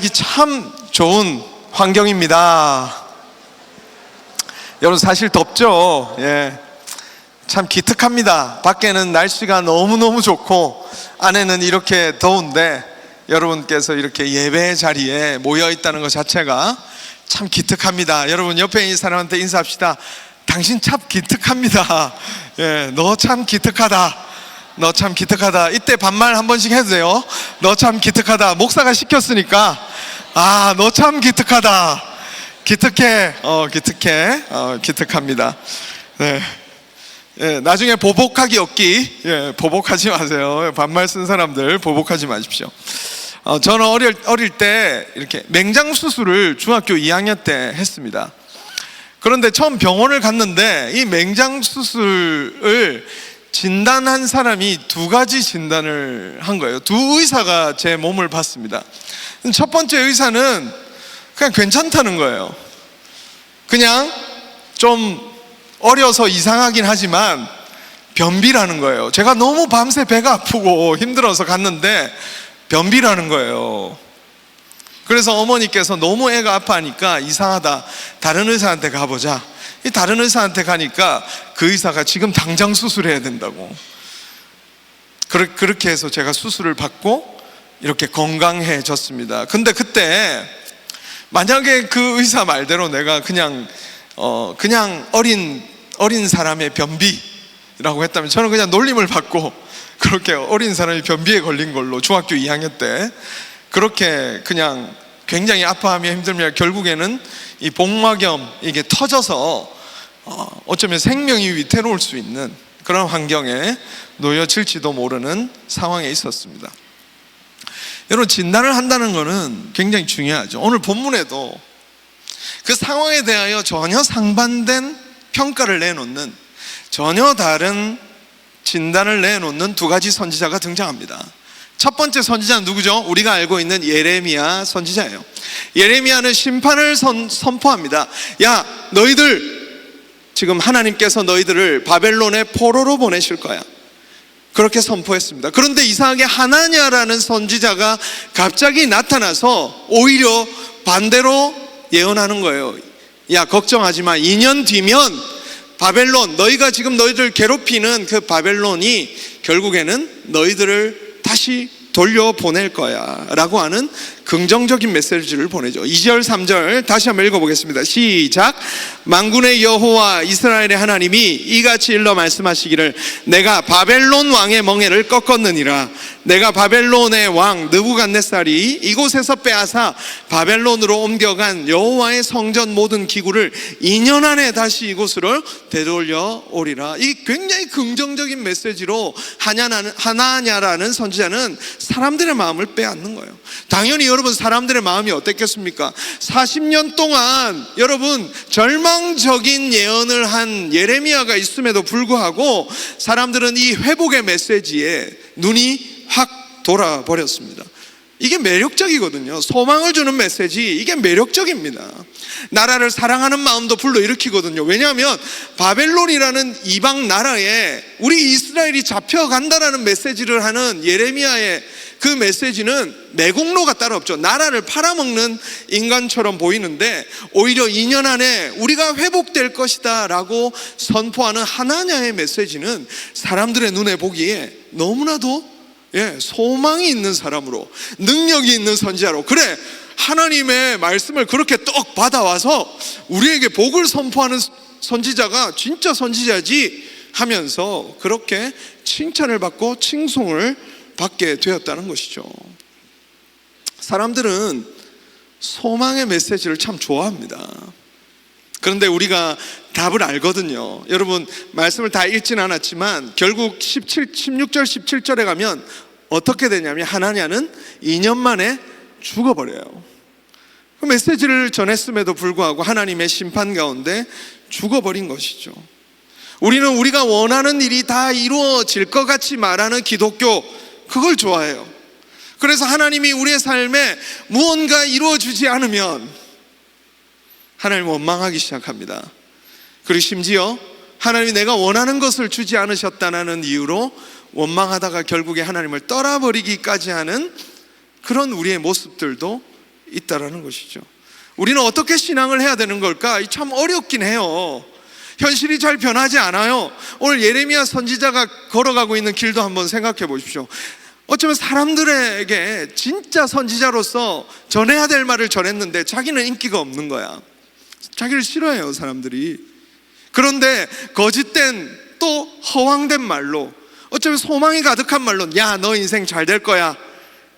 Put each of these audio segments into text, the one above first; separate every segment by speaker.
Speaker 1: 살기 참 좋은 환경입니다. 여러분 사실 덥죠? 예, 참 기특합니다. 밖에는 날씨가 너무너무 좋고 안에는 이렇게 더운데 여러분께서 이렇게 예배 자리에 모여 있다는 것 자체가 참 기특합니다. 여러분 옆에 있는 사람한테 인사합시다. 당신 참 기특합니다. 예, 너 참 기특하다. 너 참 기특하다. 이때 반말 한 번씩 해도 돼요. 너 참 기특하다. 목사가 시켰으니까 너 참 기특하다. 기특해. 기특합니다. 네. 예, 나중에 보복하기 없기. 예, 보복하지 마세요. 반말 쓴 사람들 보복하지 마십시오. 저는 어릴 때 이렇게 맹장 수술을 중학교 2학년 때 했습니다. 그런데 처음 병원을 갔는데 이 맹장 수술을 진단한 사람이 두 가지 진단을 한 거예요. 두 의사가 제 몸을 봤습니다. 첫 번째 의사는 그냥 괜찮다는 거예요. 그냥 좀 어려서 이상하긴 하지만 변비라는 거예요. 제가 너무 밤새 배가 아프고 힘들어서 갔는데 변비라는 거예요. 그래서 어머니께서 너무 애가 아파하니까 이상하다, 다른 의사한테 가보자. 이 다른 의사한테 가니까 그 의사가 지금 당장 수술해야 된다고. 그렇게 해서 제가 수술을 받고 이렇게 건강해졌습니다. 근데 그때 만약에 그 의사 말대로 내가 그냥 어린 사람의 변비라고 했다면 저는 그냥 놀림을 받고 그렇게 어린 사람이 변비에 걸린 걸로 중학교 2학년 때 그렇게 그냥 굉장히 아파하며 힘들며 결국에는 이 복막염 이게 터져서 어쩌면 생명이 위태로울 수 있는 그런 환경에 놓여질지도 모르는 상황에 있었습니다. 여러분 진단을 한다는 것은 굉장히 중요하죠. 오늘 본문에도 그 상황에 대하여 전혀 상반된 평가를 내놓는 전혀 다른 진단을 내놓는 두 가지 선지자가 등장합니다. 첫 번째 선지자는 누구죠? 우리가 알고 있는 예레미야 선지자예요. 예레미야는 심판을 선포합니다. 야, 너희들 지금 하나님께서 너희들을 바벨론의 포로로 보내실 거야. 그렇게 선포했습니다. 그런데 이상하게 하나냐라는 선지자가 갑자기 나타나서 오히려 반대로 예언하는 거예요. 야, 걱정하지 마. 2년 뒤면 바벨론, 너희가 지금 너희들 괴롭히는 그 바벨론이 결국에는 너희들을 다시 돌려보낼 거야 라고 하는 긍정적인 메시지를 보내죠. 2절 3절 다시 한번 읽어보겠습니다. 시작. 만군의 여호와 이스라엘의 하나님이 이같이 일러 말씀하시기를 내가 바벨론 왕의 멍에를 꺾었느니라. 내가 바벨론의 왕 느부갓네살이 이곳에서 빼앗아 바벨론으로 옮겨간 여호와의 성전 모든 기구를 2년 안에 다시 이곳으로 되돌려 오리라. 이 굉장히 긍정적인 메시지로 하나냐라는 선지자는 사람들의 마음을 빼앗는 거예요. 당연히 여러분 사람들의 마음이 어땠겠습니까? 40년 동안 여러분 절망적인 예언을 한 예레미야가 있음에도 불구하고 사람들은 이 회복의 메시지에 눈이 확 돌아버렸습니다. 이게 매력적이거든요. 소망을 주는 메시지, 이게 매력적입니다. 나라를 사랑하는 마음도 불러일으키거든요. 왜냐하면 바벨론이라는 이방 나라에 우리 이스라엘이 잡혀간다라는 메시지를 하는 예레미야의 그 메시지는 매국노가 따로 없죠. 나라를 팔아먹는 인간처럼 보이는데 오히려 2년 안에 우리가 회복될 것이다 라고 선포하는 하나냐의 메시지는 사람들의 눈에 보기에 너무나도 소망이 있는 사람으로, 능력이 있는 선지자로, 그래 하나님의 말씀을 그렇게 떡 받아와서 우리에게 복을 선포하는 선지자가 진짜 선지자지 하면서 그렇게 칭찬을 받고 칭송을 받게 되었다는 것이죠. 사람들은 소망의 메시지를 참 좋아합니다. 그런데 우리가 답을 알거든요. 여러분 말씀을 다 읽진 않았지만 결국 16절 17절에 가면 어떻게 되냐면 하나냐는 2년 만에 죽어버려요. 그 메시지를 전했음에도 불구하고 하나님의 심판 가운데 죽어버린 것이죠. 우리는 우리가 원하는 일이 다 이루어질 것 같이 말하는 기독교, 그걸 좋아해요. 그래서 하나님이 우리의 삶에 무언가 이루어주지 않으면 하나님은 원망하기 시작합니다. 그리고 심지어 하나님이 내가 원하는 것을 주지 않으셨다는 이유로 원망하다가 결국에 하나님을 떠나버리기까지 하는 그런 우리의 모습들도 있다라는 것이죠. 우리는 어떻게 신앙을 해야 되는 걸까? 참 어렵긴 해요. 현실이 잘 변하지 않아요. 오늘 예레미야 선지자가 걸어가고 있는 길도 한번 생각해 보십시오. 어쩌면 사람들에게 진짜 선지자로서 전해야 될 말을 전했는데 자기는 인기가 없는 거야. 자기를 싫어해요, 사람들이. 그런데 거짓된 또 허황된 말로, 어쩌면 소망이 가득한 말로, 야, 너 인생 잘 될 거야,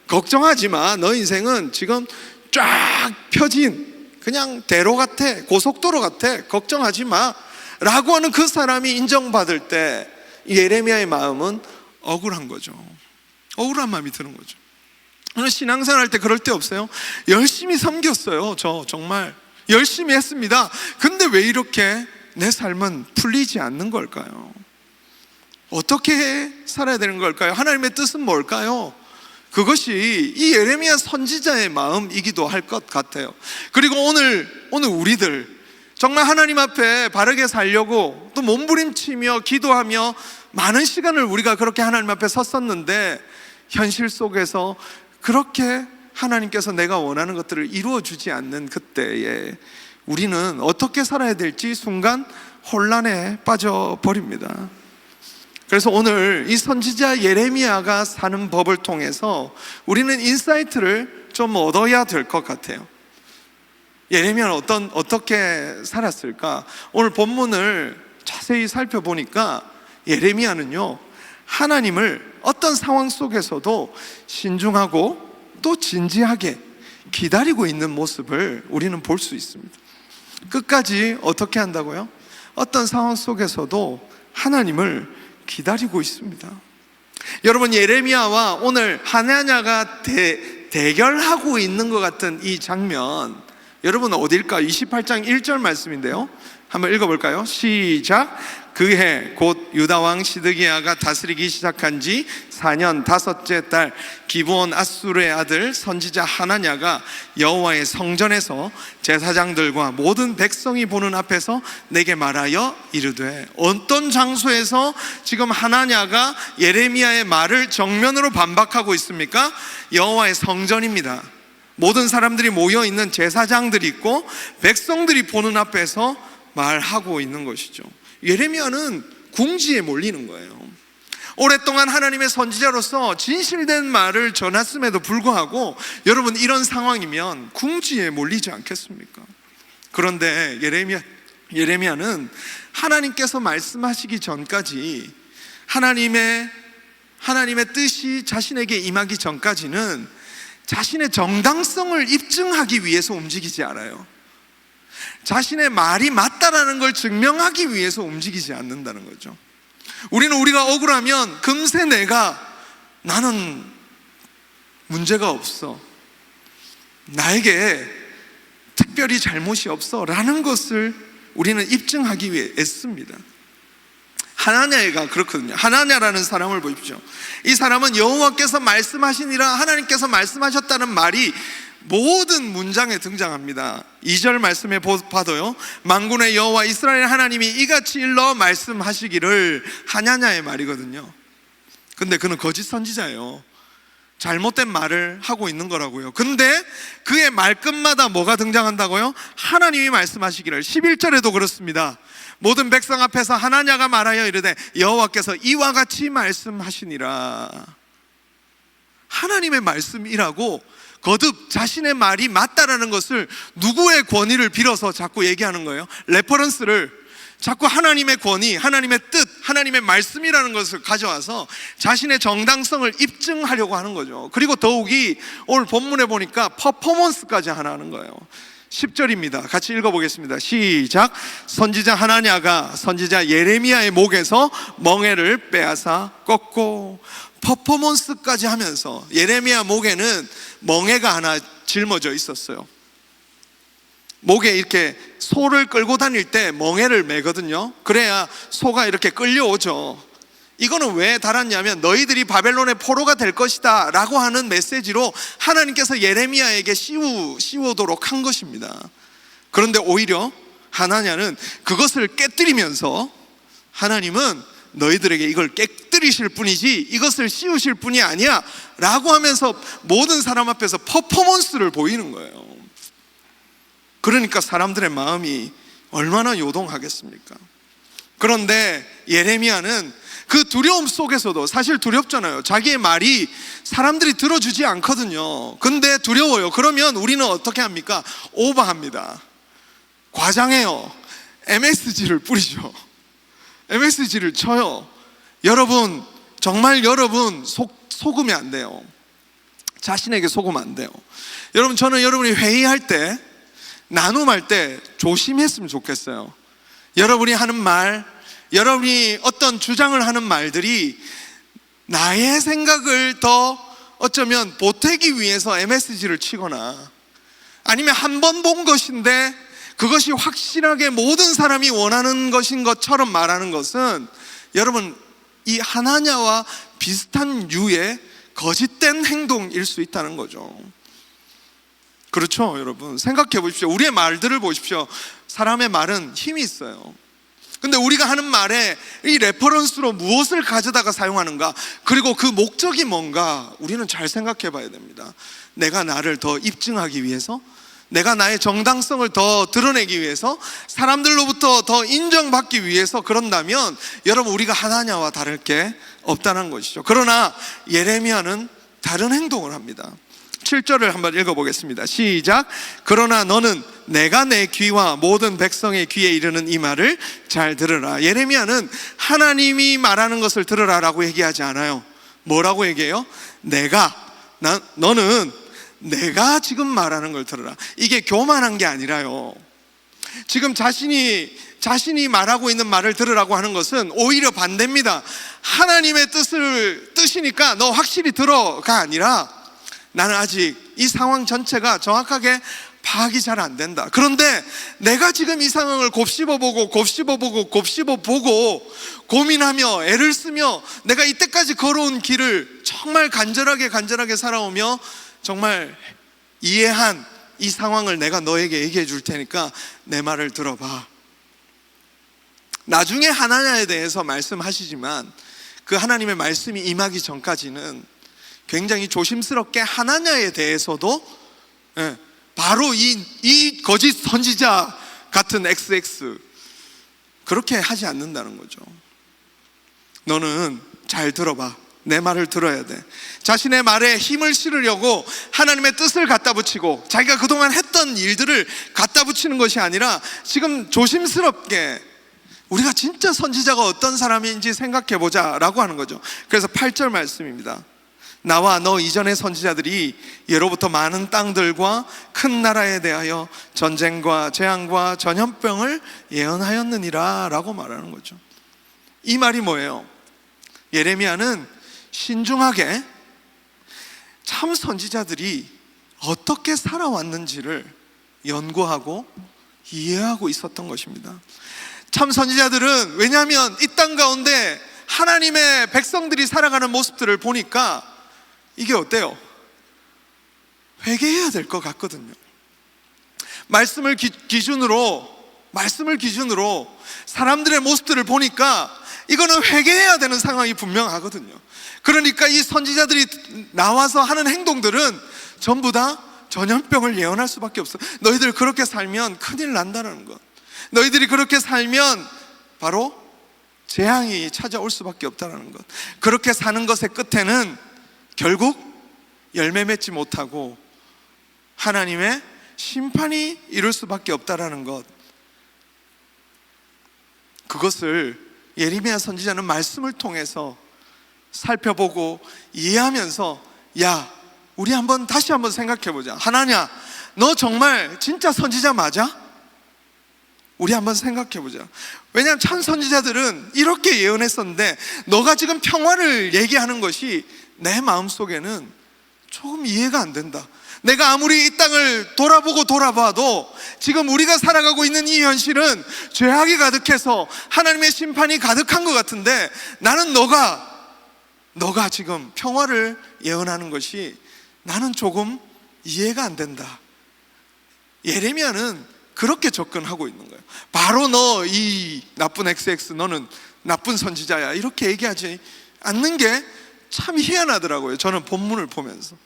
Speaker 1: 걱정하지 마, 너 인생은 지금 쫙 펴진 그냥 대로 같아, 고속도로 같아, 걱정하지 마 라고 하는 그 사람이 인정받을 때 예레미야의 마음은 억울한 거죠. 억울한 마음이 드는 거죠. 저는 신앙생활 할 때 그럴 때 없어요? 열심히 섬겼어요. 저 정말 열심히 했습니다. 근데 왜 이렇게 내 삶은 풀리지 않는 걸까요? 어떻게 살아야 되는 걸까요? 하나님의 뜻은 뭘까요? 그것이 이 예레미야 선지자의 마음이기도 할 것 같아요. 그리고 오늘 우리들 정말 하나님 앞에 바르게 살려고 또 몸부림치며 기도하며 많은 시간을 우리가 그렇게 하나님 앞에 섰었는데, 현실 속에서 그렇게 하나님께서 내가 원하는 것들을 이루어 주지 않는 그때에 우리는 어떻게 살아야 될지 순간 혼란에 빠져버립니다. 그래서 오늘 이 선지자 예레미야가 사는 법을 통해서 우리는 인사이트를 좀 얻어야 될 것 같아요. 예레미야는 어떻게 살았을까? 오늘 본문을 자세히 살펴보니까 예레미야는요, 하나님을 어떤 상황 속에서도 신중하고 또 진지하게 기다리고 있는 모습을 우리는 볼 수 있습니다. 끝까지 어떻게 한다고요? 어떤 상황 속에서도 하나님을 기다리고 있습니다. 여러분, 예레미야와 오늘 하나냐가 대결하고 있는 것 같은 이 장면, 여러분 어딜까? 28장 1절 말씀인데요, 한번 읽어볼까요? 시작. 그해 곧 유다왕 시드기야가 다스리기 시작한 지 4년 5째 달 기브온 아수르의 아들 선지자 하나냐가 여호와의 성전에서 제사장들과 모든 백성이 보는 앞에서 내게 말하여 이르되. 어떤 장소에서 지금 하나냐가 예레미야의 말을 정면으로 반박하고 있습니까? 여호와의 성전입니다. 모든 사람들이 모여있는 제사장들이 있고 백성들이 보는 앞에서 말하고 있는 것이죠. 예레미야는 궁지에 몰리는 거예요. 오랫동안 하나님의 선지자로서 진실된 말을 전했음에도 불구하고 여러분, 이런 상황이면 궁지에 몰리지 않겠습니까? 그런데 예레미야는 하나님께서 말씀하시기 전까지, 하나님의 뜻이 자신에게 임하기 전까지는 자신의 정당성을 입증하기 위해서 움직이지 않아요. 자신의 말이 맞다라는 걸 증명하기 위해서 움직이지 않는다는 거죠. 우리가 억울하면 금세 나는 문제가 없어, 나에게 특별히 잘못이 없어 라는 것을 우리는 입증하기 위해 애씁니다. 하나냐가 그렇거든요. 하나냐라는 사람을 보십시오. 이 사람은 여호와께서 말씀하시니라, 하나님께서 말씀하셨다는 말이 모든 문장에 등장합니다. 2절 말씀에 봐도요, 만군의 여호와 이스라엘 하나님이 이같이 일러 말씀하시기를, 하나냐의 말이거든요. 근데 그는 거짓 선지자예요. 잘못된 말을 하고 있는 거라고요. 근데 그의 말끝마다 뭐가 등장한다고요? 하나님이 말씀하시기를. 11절에도 그렇습니다. 모든 백성 앞에서 하나냐가 말하여 이르되 여호와께서 이와 같이 말씀하시니라. 하나님의 말씀이라고 거듭 자신의 말이 맞다라는 것을 누구의 권위를 빌어서 자꾸 얘기하는 거예요? 레퍼런스를 자꾸 하나님의 권위, 하나님의 뜻, 하나님의 말씀이라는 것을 가져와서 자신의 정당성을 입증하려고 하는 거죠. 그리고 더욱이 오늘 본문에 보니까 퍼포먼스까지 하나 하는 거예요. 10절입니다. 같이 읽어보겠습니다. 시작. 선지자 하나냐가 선지자 예레미야의 목에서 멍에를 빼앗아 꺾고. 퍼포먼스까지 하면서, 예레미야 목에는 멍에가 하나 짊어져 있었어요. 목에 이렇게 소를 끌고 다닐 때 멍에를 매거든요. 그래야 소가 이렇게 끌려오죠. 이거는 왜 달았냐면 너희들이 바벨론의 포로가 될 것이다 라고 하는 메시지로 하나님께서 예레미야에게 씌우도록 한 것입니다. 그런데 오히려 하나냐는 그것을 깨뜨리면서, 하나님은 너희들에게 이걸 깨뜨리실 분이지 이것을 씌우실 분이 아니야 라고 하면서 모든 사람 앞에서 퍼포먼스를 보이는 거예요. 그러니까 사람들의 마음이 얼마나 요동하겠습니까? 그런데 예레미야는 그 두려움 속에서도, 사실 두렵잖아요. 자기의 말이 사람들이 들어주지 않거든요. 근데 두려워요. 그러면 우리는 어떻게 합니까? 오버합니다. 과장해요. MSG를 뿌리죠. MSG를 쳐요. 여러분, 정말 여러분 속으면 안 돼요. 자신에게 속으면 안 돼요. 여러분, 저는 여러분이 회의할 때, 나눔할 때 조심했으면 좋겠어요. 여러분이 하는 말, 여러분이 어떤 주장을 하는 말들이 나의 생각을 더 어쩌면 보태기 위해서 MSG를 치거나, 아니면 한 번 본 것인데 그것이 확실하게 모든 사람이 원하는 것인 것처럼 말하는 것은, 여러분, 이 하나냐와 비슷한 유의 거짓된 행동일 수 있다는 거죠. 그렇죠, 여러분? 생각해 보십시오. 우리의 말들을 보십시오. 사람의 말은 힘이 있어요. 근데 우리가 하는 말에 이 레퍼런스로 무엇을 가져다가 사용하는가, 그리고 그 목적이 뭔가 우리는 잘 생각해 봐야 됩니다. 내가 나를 더 입증하기 위해서, 내가 나의 정당성을 더 드러내기 위해서, 사람들로부터 더 인정받기 위해서 그런다면 여러분, 우리가 하나냐와 다를 게 없다는 것이죠. 그러나 예레미야는 다른 행동을 합니다. 7절을 한번 읽어보겠습니다. 시작. 그러나 너는 내가 내 귀와 모든 백성의 귀에 이르는 이 말을 잘 들으라. 예레미야는 하나님이 말하는 것을 들으라라고 얘기하지 않아요. 뭐라고 얘기해요? 너는 내가 지금 말하는 걸 들으라. 이게 교만한 게 아니라요, 지금 자신이 말하고 있는 말을 들으라고 하는 것은 오히려 반대입니다. 하나님의 뜻이니까 너 확실히 들어가 아니라, 나는 아직 이 상황 전체가 정확하게 파악이 잘 안 된다. 그런데 내가 지금 이 상황을 곱씹어보고 고민하며 애를 쓰며 내가 이때까지 걸어온 길을 정말 간절하게 살아오며 정말 이해한 이 상황을 내가 너에게 얘기해 줄 테니까 내 말을 들어봐. 나중에 하나냐에 대해서 말씀하시지만 그 하나님의 말씀이 임하기 전까지는 굉장히 조심스럽게 하나냐에 대해서도 바로 이 거짓 선지자 같은 XX 그렇게 하지 않는다는 거죠. 너는 잘 들어봐. 내 말을 들어야 돼. 자신의 말에 힘을 실으려고 하나님의 뜻을 갖다 붙이고 자기가 그동안 했던 일들을 갖다 붙이는 것이 아니라 지금 조심스럽게 우리가 진짜 선지자가 어떤 사람인지 생각해 보자 라고 하는 거죠. 그래서 8절 말씀입니다. 나와 너 이전의 선지자들이 예로부터 많은 땅들과 큰 나라에 대하여 전쟁과 재앙과 전염병을 예언하였느니라 라고 말하는 거죠. 이 말이 뭐예요? 예레미야는 신중하게 참 선지자들이 어떻게 살아왔는지를 연구하고 이해하고 있었던 것입니다. 참 선지자들은, 왜냐하면 이 땅 가운데 하나님의 백성들이 살아가는 모습들을 보니까 이게 어때요? 회개해야 될 것 같거든요. 말씀을 기준으로 사람들의 모습들을 보니까 이거는 회개해야 되는 상황이 분명하거든요. 그러니까 이 선지자들이 나와서 하는 행동들은 전부 다 전염병을 예언할 수밖에 없어. 너희들 그렇게 살면 큰일 난다는 것, 너희들이 그렇게 살면 바로 재앙이 찾아올 수밖에 없다는 것, 그렇게 사는 것의 끝에는 결국 열매 맺지 못하고 하나님의 심판이 이룰 수밖에 없다는 것, 그것을 예레미야 선지자는 말씀을 통해서 살펴보고 이해하면서, 야, 우리 다시 한번 생각해 보자. 하나냐, 너 정말 진짜 선지자 맞아? 우리 한번 생각해 보자. 왜냐하면 참 선지자들은 이렇게 예언했었는데 너가 지금 평화를 얘기하는 것이 내 마음속에는 조금 이해가 안 된다. 내가 아무리 이 땅을 돌아봐도 지금 우리가 살아가고 있는 이 현실은 죄악이 가득해서 하나님의 심판이 가득한 것 같은데, 나는 너가 지금 평화를 예언하는 것이 나는 조금 이해가 안 된다. 예레미야는 그렇게 접근하고 있는 거예요. 바로 너 이 나쁜 XX, 너는 나쁜 선지자야, 이렇게 얘기하지 않는 게 참 희한하더라고요. 저는 본문을 보면서.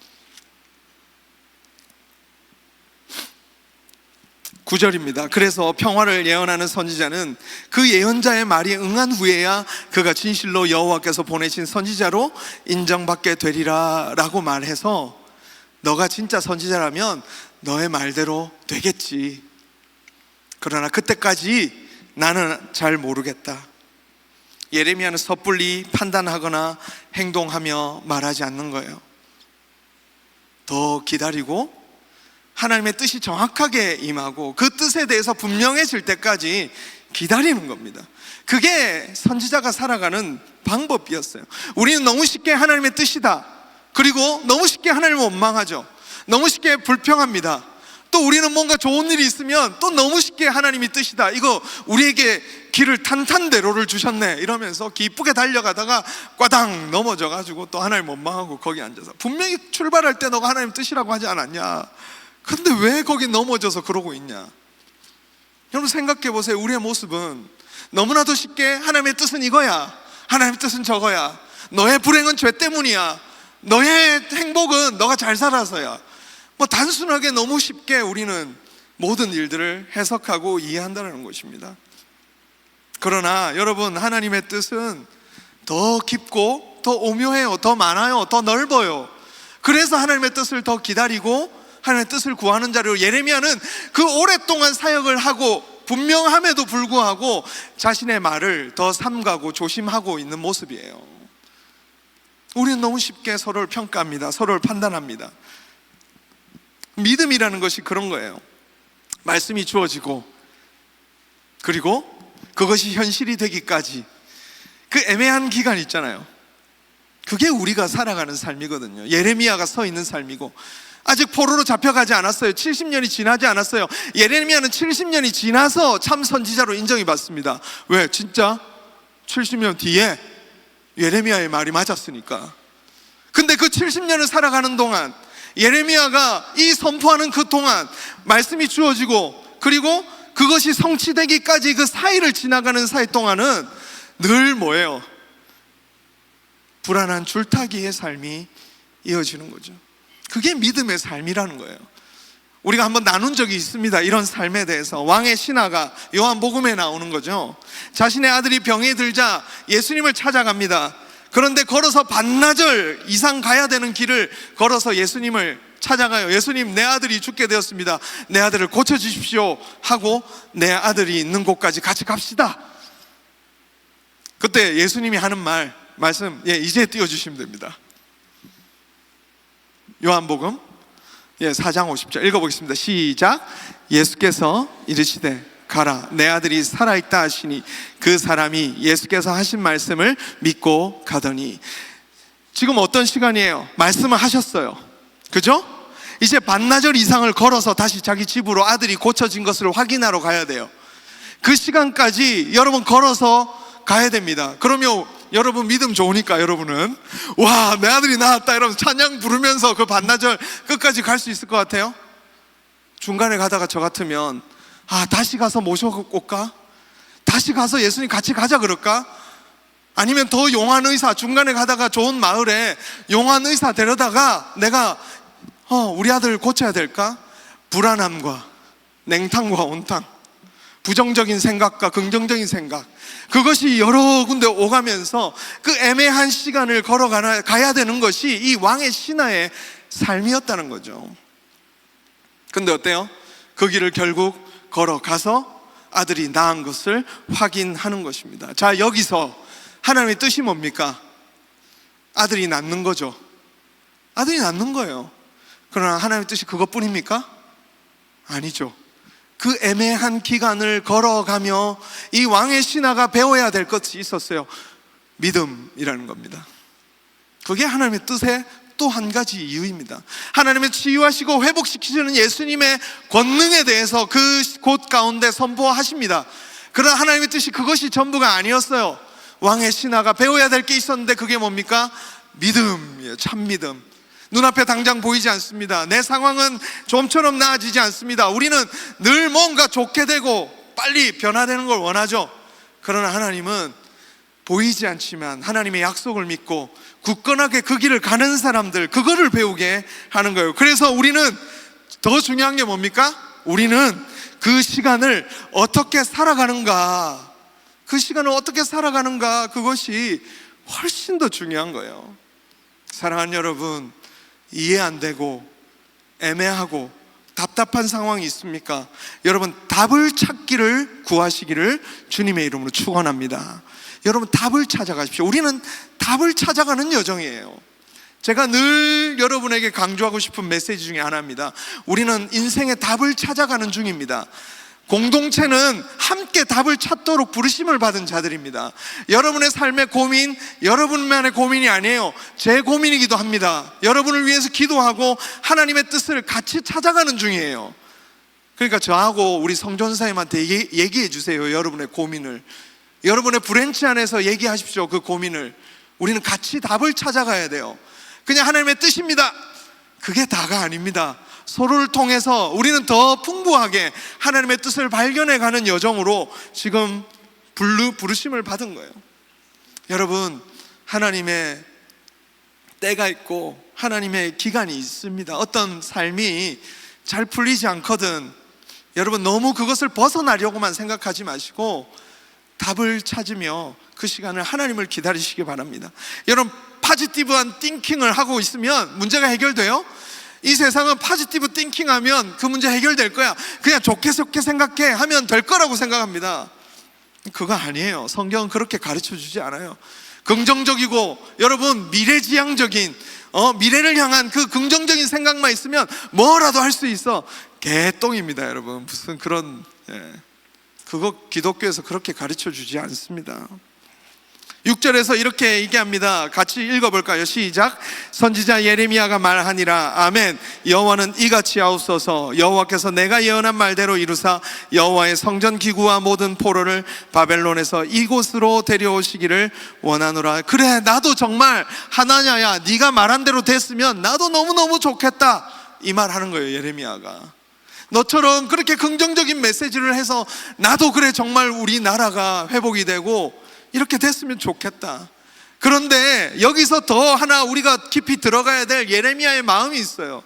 Speaker 1: 9절입니다. 그래서 평화를 예언하는 선지자는 그 예언자의 말이 응한 후에야 그가 진실로 여호와께서 보내신 선지자로 인정받게 되리라 라고 말해서, 너가 진짜 선지자라면 너의 말대로 되겠지. 그러나 그때까지 나는 잘 모르겠다. 예레미야는 섣불리 판단하거나 행동하며 말하지 않는 거예요. 더 기다리고 하나님의 뜻이 정확하게 임하고 그 뜻에 대해서 분명해질 때까지 기다리는 겁니다. 그게 선지자가 살아가는 방법이었어요. 우리는 너무 쉽게 하나님의 뜻이다, 그리고 너무 쉽게 하나님을 원망하죠. 너무 쉽게 불평합니다. 또 우리는 뭔가 좋은 일이 있으면 또 너무 쉽게 하나님이 뜻이다, 이거 우리에게 길을 탄탄대로를 주셨네 이러면서 기쁘게 달려가다가 꽈당 넘어져가지고 또 하나님 원망하고 거기 앉아서, 분명히 출발할 때 너가 하나님 뜻이라고 하지 않았냐, 근데 왜 거기 넘어져서 그러고 있냐. 여러분 생각해 보세요. 우리의 모습은 너무나도 쉽게 하나님의 뜻은 이거야, 하나님의 뜻은 저거야, 너의 불행은 죄 때문이야, 너의 행복은 너가 잘 살아서야, 뭐 단순하게 너무 쉽게 우리는 모든 일들을 해석하고 이해한다는 것입니다. 그러나 여러분, 하나님의 뜻은 더 깊고 더 오묘해요, 더 많아요, 더 넓어요. 그래서 하나님의 뜻을 더 기다리고 하나님의 뜻을 구하는 자료. 예레미야는 그 오랫동안 사역을 하고 분명함에도 불구하고 자신의 말을 더 삼가고 조심하고 있는 모습이에요. 우리는 너무 쉽게 서로를 평가합니다. 서로를 판단합니다. 믿음이라는 것이 그런 거예요. 말씀이 주어지고 그리고 그것이 현실이 되기까지 그 애매한 기간 있잖아요. 그게 우리가 살아가는 삶이거든요. 예레미야가 서 있는 삶이고, 아직 포로로 잡혀가지 않았어요. 70년이 지나지 않았어요. 예레미야는 70년이 지나서 참 선지자로 인정이 받습니다. 왜? 진짜 70년 뒤에 예레미야의 말이 맞았으니까. 근데 그 70년을 살아가는 동안, 예레미야가 이 선포하는 그 동안 말씀이 주어지고 그리고 그것이 성취되기까지 그 사이를 지나가는 사이 동안은 늘 뭐예요? 불안한 줄타기의 삶이 이어지는 거죠. 그게 믿음의 삶이라는 거예요. 우리가 한번 나눈 적이 있습니다. 이런 삶에 대해서. 왕의 신하가 요한복음에 나오는 거죠. 자신의 아들이 병이 들자 예수님을 찾아갑니다. 그런데 걸어서 반나절 이상 가야 되는 길을 걸어서 예수님을 찾아가요. 예수님, 내 아들이 죽게 되었습니다. 내 아들을 고쳐주십시오 하고 내 아들이 있는 곳까지 같이 갑시다. 그때 예수님이 하는 말씀 이제 띄워주시면 됩니다. 요한복음 4장 50절 읽어보겠습니다. 시작. 예수께서 이르시되 가라, 내 아들이 살아있다 하시니 그 사람이 예수께서 하신 말씀을 믿고 가더니. 지금 어떤 시간이에요? 말씀을 하셨어요, 그죠? 이제 반나절 이상을 걸어서 다시 자기 집으로 아들이 고쳐진 것을 확인하러 가야 돼요. 그 시간까지 여러분 걸어서 가야 됩니다. 그러면 여러분 믿음 좋으니까 여러분은 와, 내 아들이 나았다 이러면서 찬양 부르면서 그 반나절 끝까지 갈 수 있을 것 같아요? 중간에 가다가 저 같으면 다시 가서 모셔고 올까? 다시 가서 예수님 같이 가자 그럴까? 아니면 더 용한 의사, 중간에 가다가 좋은 마을에 용한 의사 데려다가 내가 우리 아들 고쳐야 될까? 불안함과 냉탕과 온탕, 부정적인 생각과 긍정적인 생각, 그것이 여러 군데 오가면서 그 애매한 시간을 걸어가야 되는 것이 이 왕의 신하의 삶이었다는 거죠. 근데 어때요? 그 길을 결국 걸어가서 아들이 낳은 것을 확인하는 것입니다. 자, 여기서 하나님의 뜻이 뭡니까? 아들이 낳는 거죠. 아들이 낳는 거예요. 그러나 하나님의 뜻이 그것뿐입니까? 아니죠. 그 애매한 기간을 걸어가며 이 왕의 신하가 배워야 될 것이 있었어요. 믿음이라는 겁니다. 그게 하나님의 뜻의 또 한 가지 이유입니다. 하나님의 치유하시고 회복시키시는 예수님의 권능에 대해서 그 곳 가운데 선포하십니다. 그러나 하나님의 뜻이 그것이 전부가 아니었어요. 왕의 신하가 배워야 될 게 있었는데 그게 뭡니까? 믿음이에요. 참 믿음. 눈앞에 당장 보이지 않습니다. 내 상황은 좀처럼 나아지지 않습니다. 우리는 늘 뭔가 좋게 되고 빨리 변화되는 걸 원하죠. 그러나 하나님은 보이지 않지만 하나님의 약속을 믿고 굳건하게 그 길을 가는 사람들, 그거를 배우게 하는 거예요. 그래서 우리는 더 중요한 게 뭡니까? 우리는 그 시간을 어떻게 살아가는가, 그 시간을 어떻게 살아가는가, 그것이 훨씬 더 중요한 거예요. 사랑하는 여러분, 이해 안 되고 애매하고 답답한 상황이 있습니까? 여러분, 답을 찾기를 구하시기를 주님의 이름으로 축원합니다. 여러분, 답을 찾아가십시오. 우리는 답을 찾아가는 여정이에요. 제가 늘 여러분에게 강조하고 싶은 메시지 중에 하나입니다. 우리는 인생의 답을 찾아가는 중입니다. 공동체는 함께 답을 찾도록 부르심을 받은 자들입니다. 여러분의 삶의 고민, 여러분만의 고민이 아니에요. 제 고민이기도 합니다. 여러분을 위해서 기도하고 하나님의 뜻을 같이 찾아가는 중이에요. 그러니까 저하고 우리 성전사님한테 얘기해 주세요. 여러분의 고민을. 여러분의 브랜치 안에서 얘기하십시오. 그 고민을. 우리는 같이 답을 찾아가야 돼요. 그냥 하나님의 뜻입니다, 그게 다가 아닙니다. 서로를 통해서 우리는 더 풍부하게 하나님의 뜻을 발견해가는 여정으로 지금 부르심을 받은 거예요. 여러분, 하나님의 때가 있고 하나님의 기간이 있습니다. 어떤 삶이 잘 풀리지 않거든 여러분, 너무 그것을 벗어나려고만 생각하지 마시고 답을 찾으며 그 시간을 하나님을 기다리시기 바랍니다. 여러분, 파지티브한 띵킹을 하고 있으면 문제가 해결돼요? 이 세상은 파지티브 띵킹하면 그 문제 해결될 거야, 그냥 좋게 생각해 하면 될 거라고 생각합니다. 그거 아니에요. 성경은 그렇게 가르쳐 주지 않아요. 긍정적이고 여러분 미래지향적인 미래를 향한 그 긍정적인 생각만 있으면 뭐라도 할 수 있어. 개똥입니다 여러분. 무슨 그런 그거 기독교에서 그렇게 가르쳐 주지 않습니다. 6절에서 이렇게 얘기합니다. 같이 읽어볼까요? 시작. 선지자 예레미야가 말하니라. 아멘. 여호와는 이같이 하옵소서. 여호와께서 내가 예언한 말대로 이루사 여호와의 성전 기구와 모든 포로를 바벨론에서 이곳으로 데려오시기를 원하노라. 그래, 나도 정말 하나냐야, 네가 말한 대로 됐으면 나도 너무너무 좋겠다, 이 말 하는 거예요 예레미야가. 너처럼 그렇게 긍정적인 메시지를 해서 나도 그래, 정말 우리나라가 회복이 되고 이렇게 됐으면 좋겠다. 그런데 여기서 더 하나 우리가 깊이 들어가야 될 예레미야의 마음이 있어요.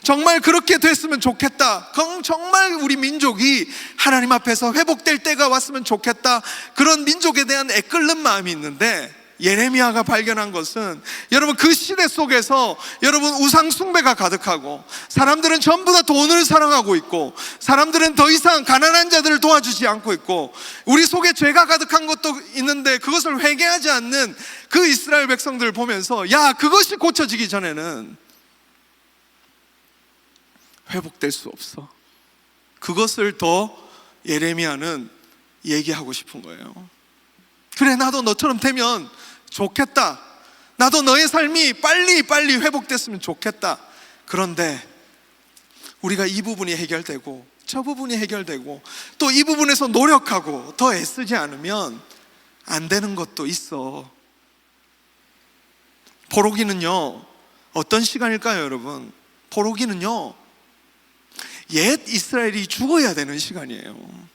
Speaker 1: 정말 그렇게 됐으면 좋겠다, 정말 우리 민족이 하나님 앞에서 회복될 때가 왔으면 좋겠다, 그런 민족에 대한 애끓는 마음이 있는데, 예레미야가 발견한 것은 여러분, 그 시대 속에서 여러분 우상 숭배가 가득하고 사람들은 전부 다 돈을 사랑하고 있고 사람들은 더 이상 가난한 자들을 도와주지 않고 있고 우리 속에 죄가 가득한 것도 있는데 그것을 회개하지 않는 그 이스라엘 백성들을 보면서, 야, 그것이 고쳐지기 전에는 회복될 수 없어. 그것을 더 예레미야는 얘기하고 싶은 거예요. 그래, 나도 너처럼 되면 좋겠다. 나도 너의 삶이 빨리 회복됐으면 좋겠다. 그런데 우리가 이 부분이 해결되고 저 부분이 해결되고 또 이 부분에서 노력하고 더 애쓰지 않으면 안 되는 것도 있어. 포로기는요, 어떤 시간일까요 여러분? 포로기는요, 옛 이스라엘이 죽어야 되는 시간이에요.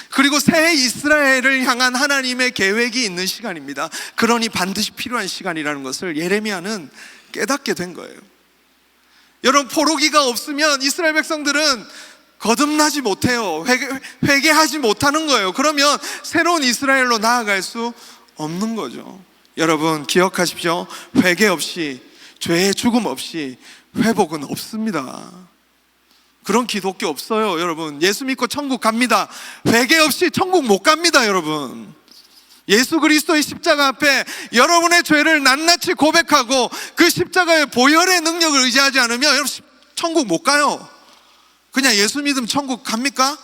Speaker 1: 그리고 새 이스라엘을 향한 하나님의 계획이 있는 시간입니다. 그러니 반드시 필요한 시간이라는 것을 예레미야는 깨닫게 된 거예요. 여러분, 포로기가 없으면 이스라엘 백성들은 거듭나지 못해요. 회개하지 못하는 거예요. 그러면 새로운 이스라엘로 나아갈 수 없는 거죠. 여러분, 기억하십시오. 회개 없이, 죄의 죽음 없이 회복은 없습니다. 그런 기독교 없어요 여러분. 예수 믿고 천국 갑니다. 회개 없이 천국 못 갑니다 여러분. 예수 그리스도의 십자가 앞에 여러분의 죄를 낱낱이 고백하고 그 십자가의 보혈의 능력을 의지하지 않으면 여러분 천국 못 가요. 그냥 예수 믿으면 천국 갑니까?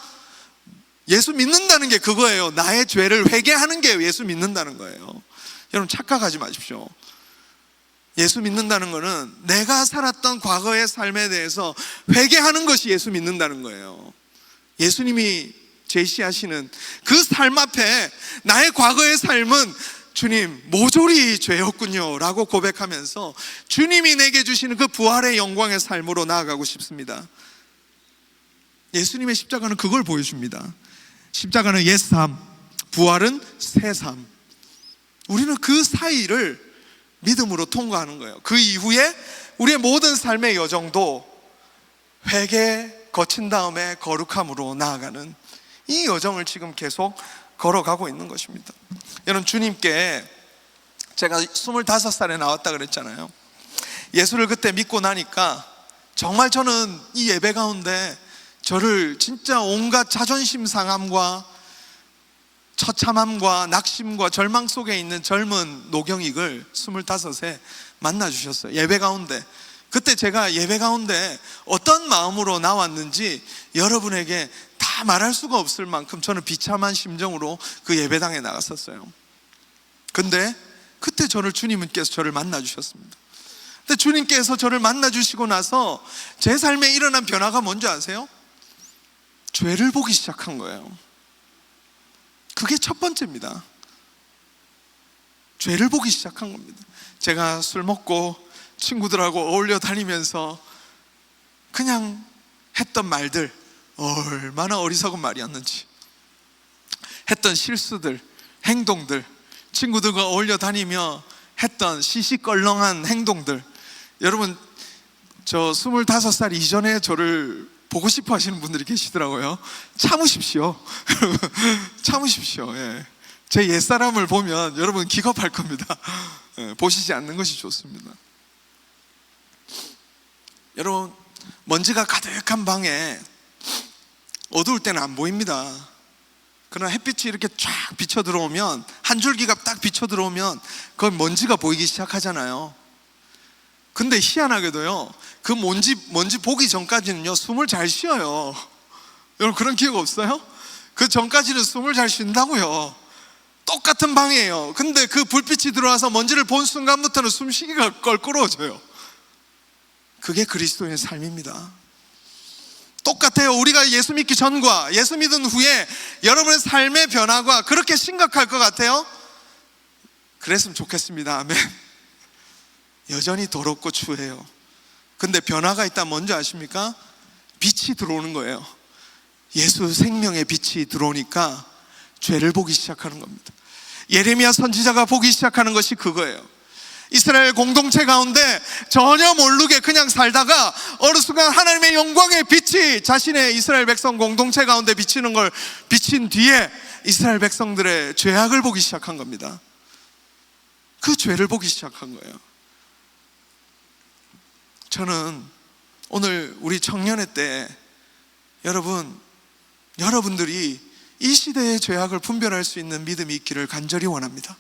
Speaker 1: 예수 믿는다는 게 그거예요. 나의 죄를 회개하는 게 예수 믿는다는 거예요. 여러분, 착각하지 마십시오. 예수 믿는다는 것은 내가 살았던 과거의 삶에 대해서 회개하는 것이 예수 믿는다는 거예요. 예수님이 제시하시는 그 삶 앞에 나의 과거의 삶은 주님, 모조리 죄였군요 라고 고백하면서 주님이 내게 주시는 그 부활의 영광의 삶으로 나아가고 싶습니다. 예수님의 십자가는 그걸 보여줍니다. 십자가는 옛 삶, 부활은 새 삶. 우리는 그 사이를 믿음으로 통과하는 거예요. 그 이후에 우리의 모든 삶의 여정도 회개 거친 다음에 거룩함으로 나아가는 이 여정을 지금 계속 걸어가고 있는 것입니다. 여러분, 주님께 제가 25살에 나왔다 그랬잖아요. 예수를 그때 믿고 나니까 정말 저는 이 예배 가운데 저를 진짜 온갖 자존심 상함과 처참함과 낙심과 절망 속에 있는 젊은 노경익을 25세 만나주셨어요. 예배 가운데. 그때 제가 예배 가운데 어떤 마음으로 나왔는지 여러분에게 다 말할 수가 없을 만큼 저는 비참한 심정으로 그 예배당에 나갔었어요. 근데 그때 주님께서 저를 만나주셨습니다. 근데 주님께서 저를 만나주시고 나서 제 삶에 일어난 변화가 뭔지 아세요? 죄를 보기 시작한 거예요. 그게 첫 번째입니다. 죄를 보기 시작한 겁니다. 제가 술 먹고 친구들하고 어울려 다니면서 그냥 했던 말들, 얼마나 어리석은 말이었는지, 했던 실수들, 행동들, 친구들과 어울려 다니며 했던 시시껄렁한 행동들. 여러분, 저 25살 이전에 저를 보고 싶어 하시는 분들이 계시더라고요. 참으십시오. 참으십시오. 예. 제 옛사람을 보면 여러분 기겁할 겁니다. 예, 보시지 않는 것이 좋습니다. 여러분, 먼지가 가득한 방에 어두울 때는 안 보입니다. 그러나 햇빛이 이렇게 쫙 비쳐 들어오면, 한 줄기가 딱 비쳐 들어오면 그 먼지가 보이기 시작하잖아요. 근데 희한하게도요, 그 먼지 보기 전까지는요, 숨을 잘 쉬어요. 여러분, 그런 기억 없어요? 그 전까지는 숨을 잘 쉰다고요. 똑같은 방이에요. 근데 그 불빛이 들어와서 먼지를 본 순간부터는 숨쉬기가 껄끄러워져요. 그게 그리스도의 삶입니다. 똑같아요. 우리가 예수 믿기 전과 예수 믿은 후에 여러분의 삶의 변화가 그렇게 심각할 것 같아요? 그랬으면 좋겠습니다. 아멘. 여전히 더럽고 추해요. 근데 변화가 있다면 뭔지 아십니까? 빛이 들어오는 거예요. 예수 생명의 빛이 들어오니까 죄를 보기 시작하는 겁니다. 예레미야 선지자가 보기 시작하는 것이 그거예요. 이스라엘 공동체 가운데 전혀 모르게 그냥 살다가 어느 순간 하나님의 영광의 빛이 자신의 이스라엘 백성 공동체 가운데 비치는 걸 비친 뒤에 이스라엘 백성들의 죄악을 보기 시작한 겁니다. 그 죄를 보기 시작한 거예요. 저는 오늘 우리 청년회 때 여러분들이 이 시대의 죄악을 분별할 수 있는 믿음이 있기를 간절히 원합니다.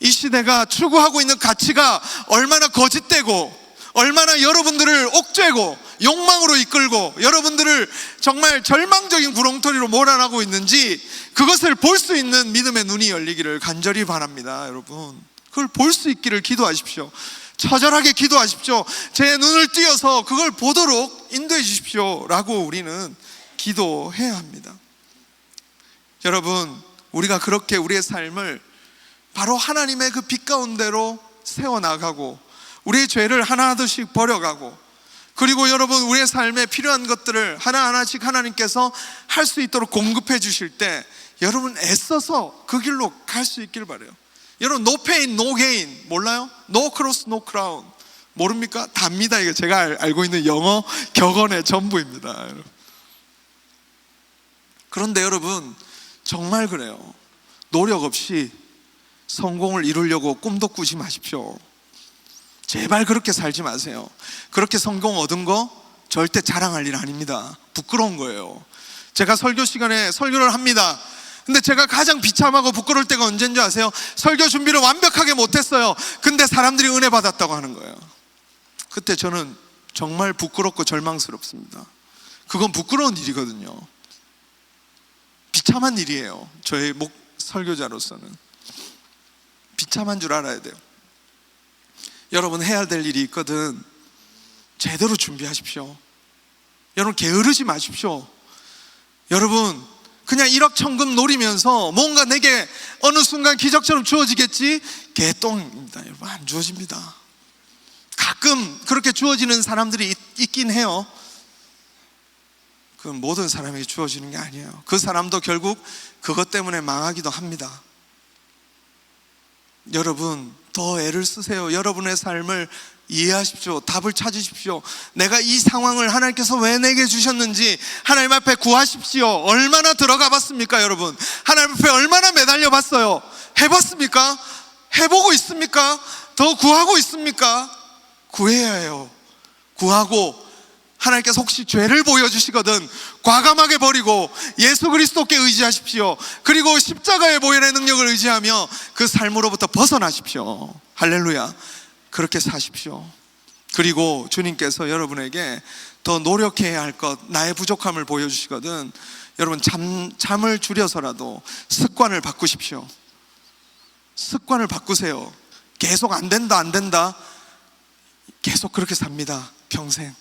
Speaker 1: 이 시대가 추구하고 있는 가치가 얼마나 거짓되고 얼마나 여러분들을 옥죄고 욕망으로 이끌고 여러분들을 정말 절망적인 구렁텅이로 몰아나고 있는지 그것을 볼 수 있는 믿음의 눈이 열리기를 간절히 바랍니다. 여러분, 그걸 볼 수 있기를 기도하십시오. 처절하게 기도하십시오. 제 눈을 띄어서 그걸 보도록 인도해 주십시오 라고 우리는 기도해야 합니다. 여러분, 우리가 그렇게 우리의 삶을 바로 하나님의 그 빛 가운데로 세워나가고 우리의 죄를 하나하나씩 버려가고, 그리고 여러분 우리의 삶에 필요한 것들을 하나하나씩 하나님께서 할 수 있도록 공급해 주실 때 여러분 애써서 그 길로 갈 수 있길 바라요. 여러분, no pain, no gain 몰라요? No cross, no crown 모릅니까? 답니다. 이게 제가 알고 있는 영어 격언의 전부입니다. 그런데 여러분, 정말 그래요. 노력 없이 성공을 이루려고 꿈도 꾸지 마십시오. 제발 그렇게 살지 마세요. 그렇게 성공 얻은 거 절대 자랑할 일 아닙니다. 부끄러운 거예요. 제가 설교 시간에 설교를 합니다. 근데 제가 가장 비참하고 부끄러울 때가 언제인지 아세요? 설교 준비를 완벽하게 못했어요. 근데 사람들이 은혜 받았다고 하는 거예요. 그때 저는 정말 부끄럽고 절망스럽습니다. 그건 부끄러운 일이거든요. 비참한 일이에요. 저의 설교자로서는 비참한 줄 알아야 돼요. 여러분, 해야 될 일이 있거든. 제대로 준비하십시오. 여러분, 게으르지 마십시오. 여러분, 그냥 일확천금 노리면서 뭔가 내게 어느 순간 기적처럼 주어지겠지, 개똥입니다. 여러분, 안 주어집니다. 가끔 그렇게 주어지는 사람들이 있긴 해요. 그건 모든 사람에게 주어지는 게 아니에요. 그 사람도 결국 그것 때문에 망하기도 합니다. 여러분 더 애를 쓰세요. 여러분의 삶을 이해하십시오. 답을 찾으십시오. 내가 이 상황을 하나님께서 왜 내게 주셨는지 하나님 앞에 구하십시오. 얼마나 들어가 봤습니까 여러분? 하나님 앞에 얼마나 매달려 봤어요? 해봤습니까? 해보고 있습니까? 더 구하고 있습니까? 구해야 해요. 구하고 하나님께서 혹시 죄를 보여주시거든 과감하게 버리고 예수 그리스도께 의지하십시오. 그리고 십자가의 보혈의 능력을 의지하며 그 삶으로부터 벗어나십시오. 할렐루야. 그렇게 사십시오. 그리고 주님께서 여러분에게 더 노력해야 할 것, 나의 부족함을 보여주시거든 여러분 잠을 줄여서라도 습관을 바꾸십시오. 습관을 바꾸세요. 계속 안 된다 계속 그렇게 삽니다. 평생.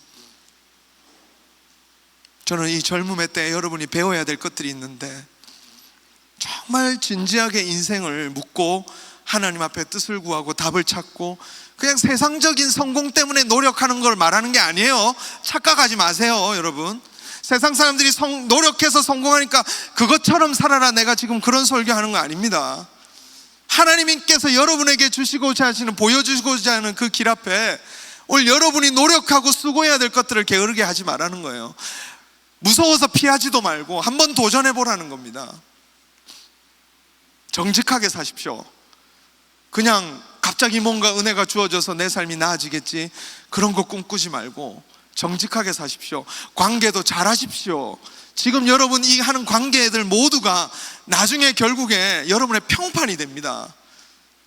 Speaker 1: 저는 이 젊음의 때 여러분이 배워야 될 것들이 있는데 정말 진지하게 인생을 묻고 하나님 앞에 뜻을 구하고 답을 찾고 그냥 세상적인 성공 때문에 노력하는 걸 말하는 게 아니에요. 착각하지 마세요 여러분. 세상 사람들이 노력해서 성공하니까 그것처럼 살아라, 내가 지금 그런 설교하는 거 아닙니다. 하나님께서 여러분에게 주시고자 하시는, 보여주시고자 하는 그 길 앞에 오늘 여러분이 노력하고 수고해야 될 것들을 게으르게 하지 말라는 거예요. 무서워서 피하지도 말고 한번 도전해 보라는 겁니다. 정직하게 사십시오. 그냥 갑자기 뭔가 은혜가 주어져서 내 삶이 나아지겠지 그런 거 꿈꾸지 말고 정직하게 사십시오. 관계도 잘하십시오. 지금 여러분 이 하는 관계들 모두가 나중에 결국에 여러분의 평판이 됩니다.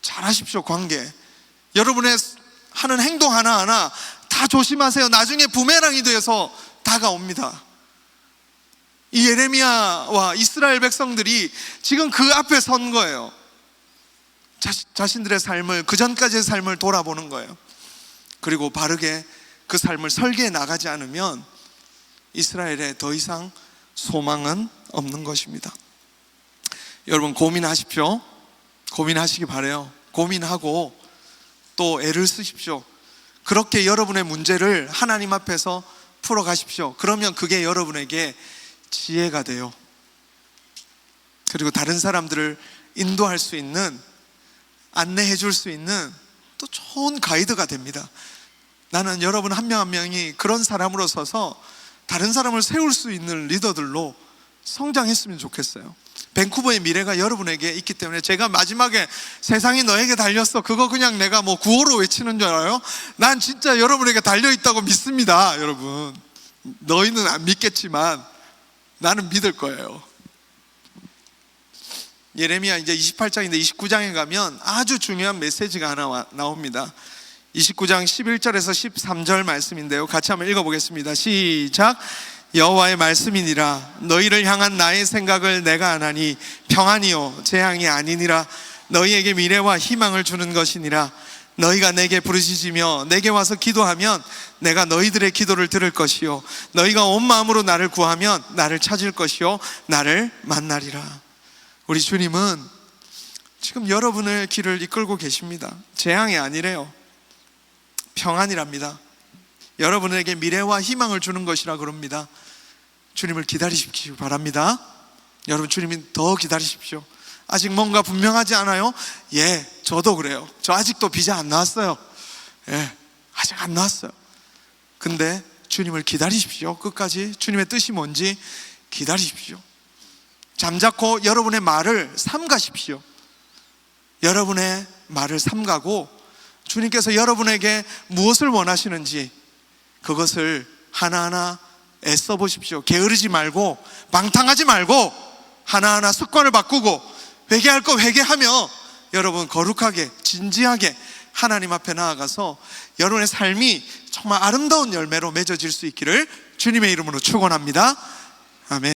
Speaker 1: 잘하십시오. 관계, 여러분의 하는 행동 하나하나 다 조심하세요. 나중에 부메랑이 되어서 다가옵니다. 이 예레미야와 이스라엘 백성들이 지금 그 앞에 선 거예요. 자신들의 삶을, 그 전까지의 삶을 돌아보는 거예요. 그리고 바르게 그 삶을 설계해 나가지 않으면 이스라엘에 더 이상 소망은 없는 것입니다. 여러분 고민하십시오. 고민하시기 바라요. 고민하고 또 애를 쓰십시오. 그렇게 여러분의 문제를 하나님 앞에서 풀어가십시오. 그러면 그게 여러분에게 지혜가 돼요. 그리고 다른 사람들을 인도할 수 있는, 안내해 줄 수 있는 또 좋은 가이드가 됩니다. 나는 여러분 한 명 한 명이 그런 사람으로 서서 다른 사람을 세울 수 있는 리더들로 성장했으면 좋겠어요. 밴쿠버의 미래가 여러분에게 있기 때문에 제가 마지막에 세상이 너에게 달렸어, 그거 그냥 내가 뭐 구호로 외치는 줄 알아요? 난 진짜 여러분에게 달려있다고 믿습니다. 여러분 너희는 안 믿겠지만 나는 믿을 거예요. 예레미야 이제 28장인데 29장에 가면 아주 중요한 메시지가 하나 나옵니다. 29장 11절에서 13절 말씀인데요, 같이 한번 읽어보겠습니다. 시작. 여호와의 말씀이니라. 너희를 향한 나의 생각을 내가 아나니 평안이요 재앙이 아니니라. 너희에게 미래와 희망을 주는 것이니라. 너희가 내게 부르짖으며 내게 와서 기도하면 내가 너희들의 기도를 들을 것이요 너희가 온 마음으로 나를 구하면 나를 찾을 것이요 나를 만나리라. 우리 주님은 지금 여러분의 길을 이끌고 계십니다. 재앙이 아니래요. 평안이랍니다. 여러분에게 미래와 희망을 주는 것이라 그럽니다. 주님을 기다리십시오 바랍니다. 여러분 주님이 더 기다리십시오. 아직 뭔가 분명하지 않아요? 예, 저도 그래요. 저 아직도 비자 안 나왔어요. 예, 아직 안 나왔어요. 근데 주님을 기다리십시오. 끝까지 주님의 뜻이 뭔지 기다리십시오. 잠자코 여러분의 말을 삼가십시오. 여러분의 말을 삼가고 주님께서 여러분에게 무엇을 원하시는지 그것을 하나하나 애써 보십시오. 게으르지 말고 방탕하지 말고 하나하나 습관을 바꾸고 회개할 거 회개하며 여러분 거룩하게 진지하게 하나님 앞에 나아가서 여러분의 삶이 정말 아름다운 열매로 맺어질 수 있기를 주님의 이름으로 축원합니다. 아멘.